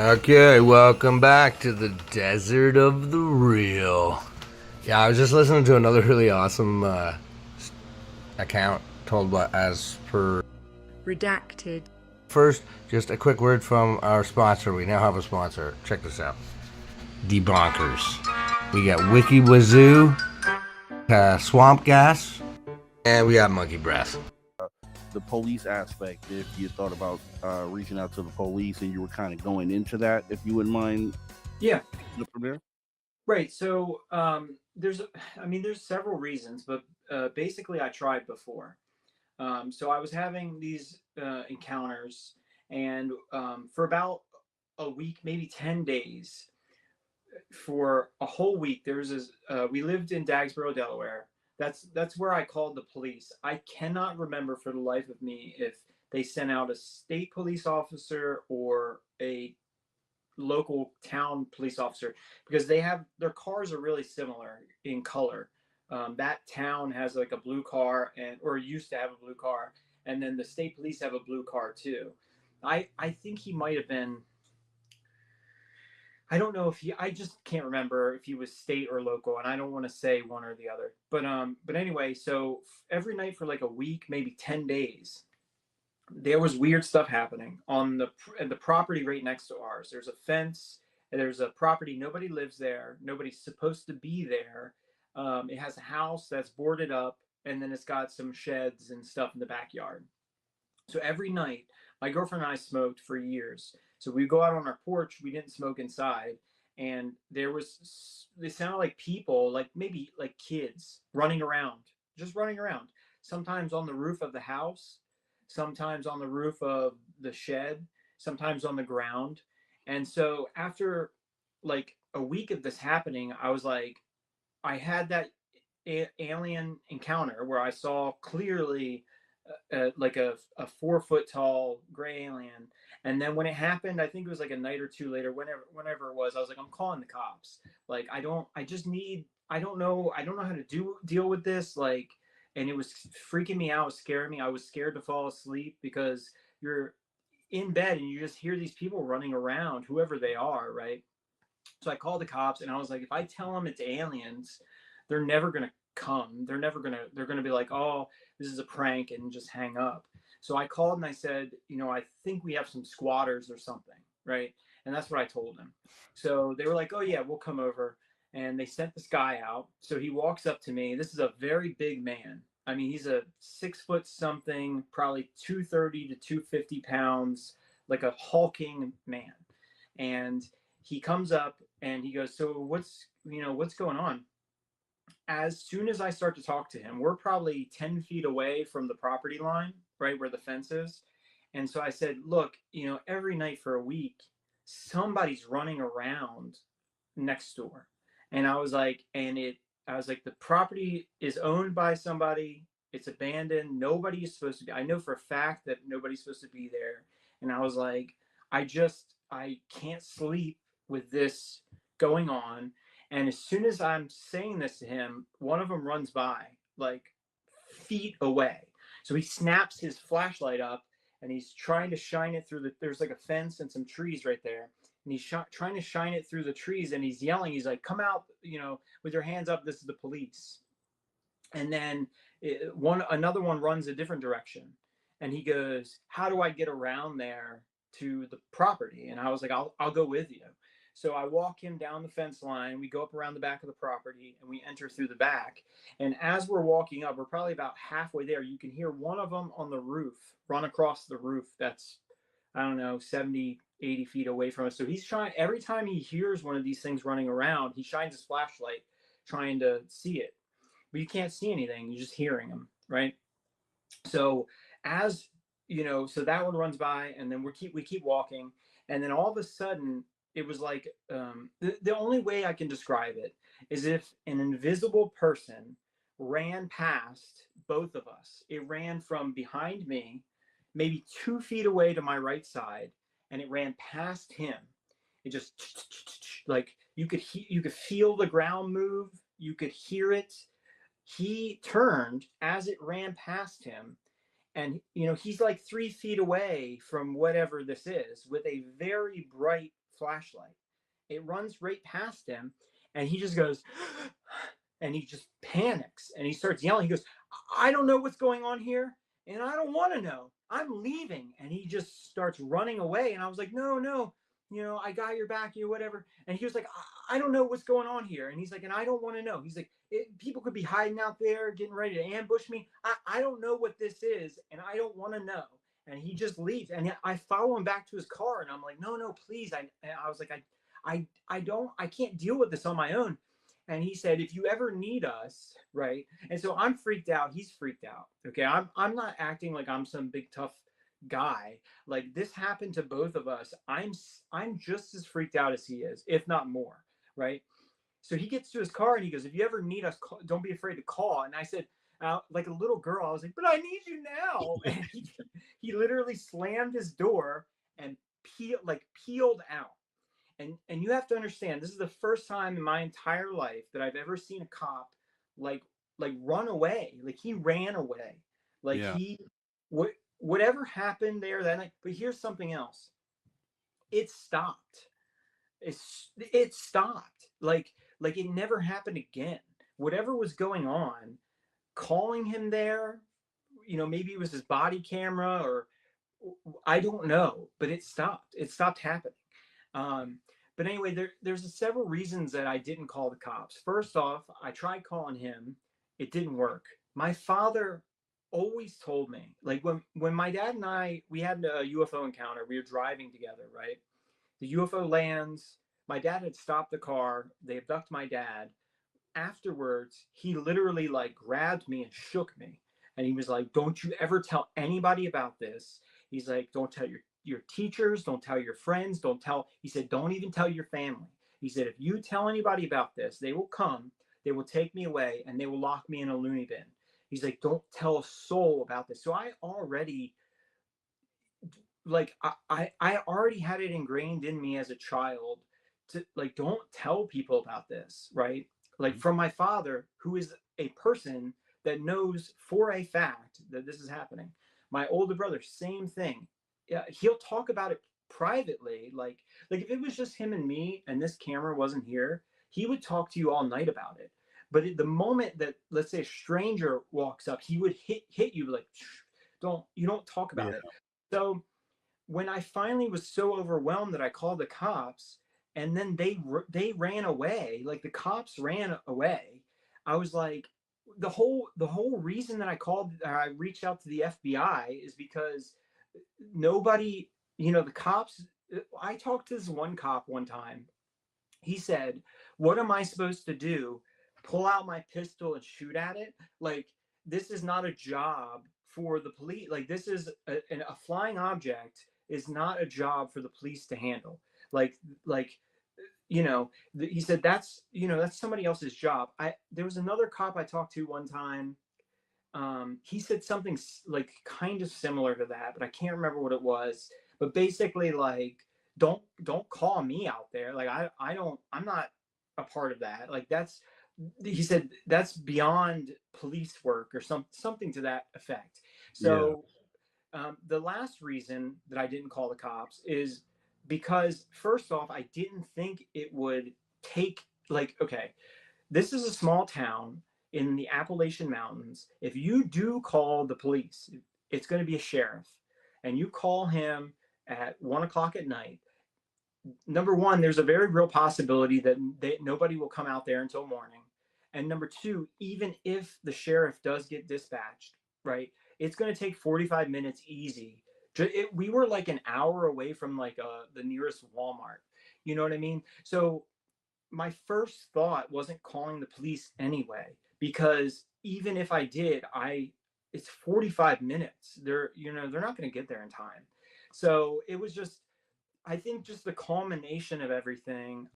Okay, welcome back to the desert of the real. Yeah, I was just listening to another really awesome account told as per. Redacted. First, just a quick word from our sponsor. We now have a sponsor. Check this out. Debonkers. We got Wiki Wazoo, Swamp Gas, and we got Monkey Breath. The police aspect, if you thought about reaching out to the police and you were kind of going into that, if you wouldn't mind. Yeah. From there. Right. So there's several reasons, but basically I tried before. So I was having these encounters, and for about a week, maybe 10 days, for a whole week, there was this, we lived in Dagsboro, Delaware. That's where I called the police. I cannot remember for the life of me if they sent out a state police officer or a local town police officer, because their cars are really similar in color. That town has like a blue car, or used to have a blue car, and then the state police have a blue car too. I think he might have been. I don't know if I just can't remember if he was state or local, and I don't want to say one or the other. But anyway, so every night for like a week, maybe 10 days, there was weird stuff happening on the property right next to ours. There's a fence, and there's a property. Nobody lives there. Nobody's supposed to be there. It has a house that's boarded up, and then it's got some sheds and stuff in the backyard. So every night, my girlfriend and I smoked for years. So we go out on our porch. We didn't smoke inside, and they sounded like people, like maybe like kids running around, just running around. Sometimes on the roof of the house, sometimes on the roof of the shed, sometimes on the ground. And so after like a week of this happening, I was like, I had that alien encounter where I saw clearly like a 4 foot tall gray alien. And then when it happened, I think it was like a night or two later, whenever it was, I was like, I'm calling the cops. Like, I don't know how to deal with this. Like, and it was freaking me out, scaring me. I was scared to fall asleep because you're in bed and you just hear these people running around, whoever they are, right? So I called the cops, and I was like, if I tell them it's aliens, they're never gonna come. They're gonna be like, oh, this is a prank, and just hang up. So I called and I said, I think we have some squatters or something, right? And that's what I told them. So they were like, oh yeah, we'll come over. And they sent this guy out. So he walks up to me. This is a very big man. I mean, he's a 6 foot something, probably 230 to 250 pounds, like a hulking man. And he comes up and he goes, so what's going on? As soon as I start to talk to him, we're probably 10 feet away from the property line, right where the fence is. And so I said, look, every night for a week, somebody's running around next door. And I was like, the property is owned by somebody. It's abandoned. Nobody is supposed to be. I know for a fact that nobody's supposed to be there. And I was like, I can't sleep with this going on. And as soon as I'm saying this to him, one of them runs by like feet away. So he snaps his flashlight up, and he's trying to shine it through there's like a fence and some trees right there. And he's trying to shine it through the trees, and he's yelling. He's like, come out, with your hands up. This is the police. And then another one runs a different direction, and he goes, how do I get around there to the property? And I was like, I'll go with you. So I walk him down the fence line. We go up around the back of the property, and we enter through the back. And as we're walking up, we're probably about halfway there. You can hear one of them on the roof run across the roof. That's, I don't know, 70, 80 feet away from us. So he's trying, every time he hears one of these things running around, he shines his flashlight trying to see it. But you can't see anything. You're just hearing him, right? So as so that one runs by, and then we keep walking, and then all of a sudden it was like, the only way I can describe it is if an invisible person ran past both of us. It ran from behind me, maybe 2 feet away to my right side, and it ran past him. It just like you could feel the ground move. You could hear it. He turned as it ran past him, and he's like 3 feet away from whatever this is, with a very bright flashlight. It runs right past him, and he just goes, and he just panics and he starts yelling. He goes, I don't know what's going on here, and I don't want to know. I'm leaving. And he just starts running away. And I was like, no, no, I got your back, whatever. And he was like, I don't know what's going on here. And he's like, and I don't want to know. He's like, people could be hiding out there, getting ready to ambush me. I don't know what this is, and I don't want to know. And he just leaves. And I follow him back to his car, and I'm like, no, no, please. I was like, I can't deal with this on my own. And he said, if you ever need us, right? And so I'm freaked out. He's freaked out. Okay. I'm not acting like I'm some big tough guy. Like, this happened to both of us. I'm just as freaked out as he is, if not more. Right. So he gets to his car and he goes, if you ever need us, don't be afraid to call. And I said, like a little girl, I was like, but I need you now. And he literally slammed his door and peeled out. And you have to understand, this is the first time in my entire life that I've ever seen a cop like run away. Like, he ran away. Like, Yeah. whatever happened there that night. But here's something else. It stopped. It stopped. Like it never happened again. Whatever was going on, calling him there, maybe it was his body camera, or I don't know, but it stopped. It stopped happening. But anyway, there's several reasons that I didn't call the cops. First off, I tried calling him. It didn't work. My father always told me, like, when my dad and we had a UFO encounter, we were driving together, right? The UFO lands. My dad had stopped the car. They abduct my dad. Afterwards, he literally like grabbed me and shook me. And he was like, don't you ever tell anybody about this. He's like, don't tell your teachers, don't tell your friends, he said, don't even tell your family. He said, if you tell anybody about this, they will come, they will take me away, and they will lock me in a loony bin. He's like, don't tell a soul about this. So I already, like, I already had it ingrained in me as a child to, like, don't tell people about this, right? Like, from my father, who is a person that knows for a fact that this is happening. My older brother, same thing. Yeah, he'll talk about it privately. Like if it was just him and me and this camera wasn't here, he would talk to you all night about it. But at the moment that, let's say, a stranger walks up, he would hit you like, don't talk about Yeah. it. So when I finally was so overwhelmed that I called the cops, and then they ran away, like the cops ran away, I was like, the whole reason that I reached out to the FBI is because nobody, the cops. I talked to this one cop one time. He said, what am I supposed to do? Pull out my pistol and shoot at it? Like, this is not a job for the police. Like, this is a flying object is not a job for the police to handle. Like, he said, that's somebody else's job. There was another cop I talked to one time. He said something like kind of similar to that, but I can't remember what it was. But basically, like, don't call me out there. Like, I'm not a part of that. Like, he said that's beyond police work, or something to that effect. So the last reason that I didn't call the cops is because, first off, I didn't think it would take, like, okay, this is a small town in the Appalachian Mountains. If you do call the police, it's going to be a sheriff, and you call him at 1 o'clock at night. Number one, there's a very real possibility that nobody will come out there until morning. And number two, even if the sheriff does get dispatched, right, it's going to take 45 minutes easy. We were like an hour away from like the nearest Walmart. You know what I mean? So my first thought wasn't calling the police anyway, because even if I did, it's 45 minutes. They're not going to get there in time. So it was just, I think, just the culmination of everything.